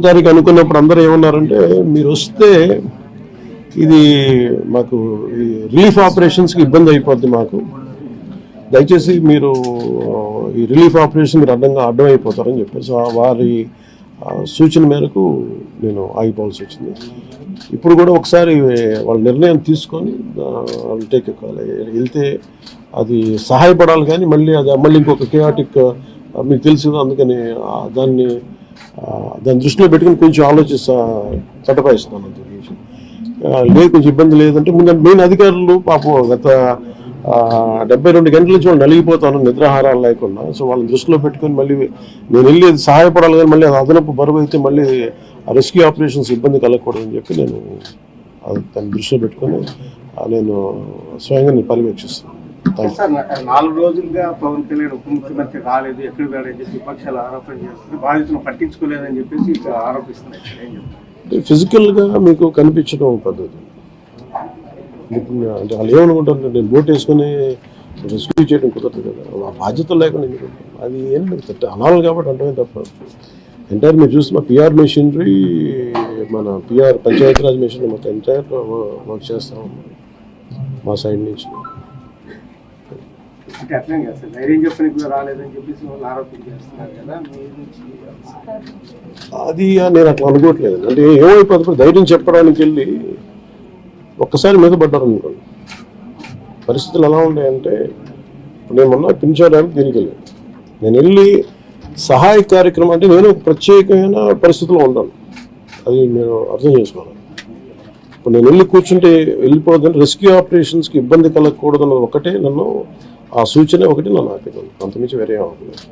తారీఖు అనుకున్నప్పుడు అందరూ ఏమన్నారంటే మీరు వస్తే ఇది మాకు రిలీఫ్ ఆపరేషన్స్కి ఇబ్బంది అయిపోద్ది, మాకు దయచేసి మీరు ఈ రిలీఫ్ ఆపరేషన్ మీరు అడ్డం అయిపోతారని చెప్పేసి వారి సూచన మేరకు నేను ఆగిపోవాల్సి వచ్చింది. ఇప్పుడు కూడా ఒకసారి వాళ్ళ నిర్ణయం తీసుకొని టేక్ వెళ్తే అది సహాయపడాలి, కానీ మళ్ళీ ఇంకొక కేయాటిక్ మీకు తెలుసు. అందుకని దాన్ని దృష్టిలో పెట్టుకుని కొంచెం చట్టపాయిస్తున్నాను. అంత లేదు, కొంచెం ఇబ్బంది లేదంటే ముందు మెయిన్ అధికారులు పాపం గత 72 గంటల నుంచి వాళ్ళు నలిగిపోతాను నిద్రాహారాలు లేకుండా. సో వాళ్ళని దృష్టిలో పెట్టుకొని మళ్ళీ నేను వెళ్ళి అది సహాయపడాలి, కానీ మళ్ళీ అది అదనపు బరువు అయితే మళ్ళీ రెస్క్యూ ఆపరేషన్స్ ఇబ్బంది కలగకూడదని చెప్పి నేను దాన్ని దృష్టిలో పెట్టుకొని నేను స్వయంగా నేను పర్యవేక్షిస్తాను. 4 రోజులుగా పవన్ కళ్యాణ్ ఉప ముఖ్యమంత్రి రాలేదు, ఎక్కడ వెళ్ళని చెప్పి విపక్షాలు ఆరోపణ చేస్తుంది, బాధితులను పట్టించుకోలేదని చెప్పేసి ఆరోపిస్తున్నాయి. ఫిజికల్గా మీకు కనిపించడం పద్ధతి అంటే వాళ్ళు ఏమనుకుంటారు, నేను బోట్ వేసుకొని రెస్క్యూ చేయడం కుదరదు కదా, ఆ బాధ్యత లేకుండా అది ఏం అనాలి కాబట్టి అంటే తప్ప ఎంటైర్ మీరు చూస్తున్న పిఆర్ మెషినరీ, మన పిఆర్ పంచాయతీరాజ్ మెషినరీ మొత్తం ఎంటైర్ వర్క్ చేస్తాం మా సైడ్ నుంచి. అది నేను అట్లా అనుకోవట్లేదు. అంటే ఏమైపోతుంది, ధైర్యం చెప్పడానికి వెళ్ళి ఒక్కసారి మీద పడ్డారు అనుకోండి. పరిస్థితులు ఎలా ఉన్నాయంటే నేను మొన్న పింఛడానికి దీనికి వెళ్ళాను. నేను వెళ్ళి సహాయ కార్యక్రమం అంటే నేను ప్రత్యేకమైన పరిస్థితుల్లో ఉన్నాను, అది నేను అర్థం చేసుకోవాలి. ఇప్పుడు నేను వెళ్ళి కూర్చుంటే వెళ్ళిపోవద్దని రెస్క్యూ ఆపరేషన్స్కి ఇబ్బంది కలగకూడదన్నది ఒకటే నన్ను ఆ సూచన ఒకటి నన్ను ఆపేదాన్ని, అంతమించి వేరే అవ్వలేదు.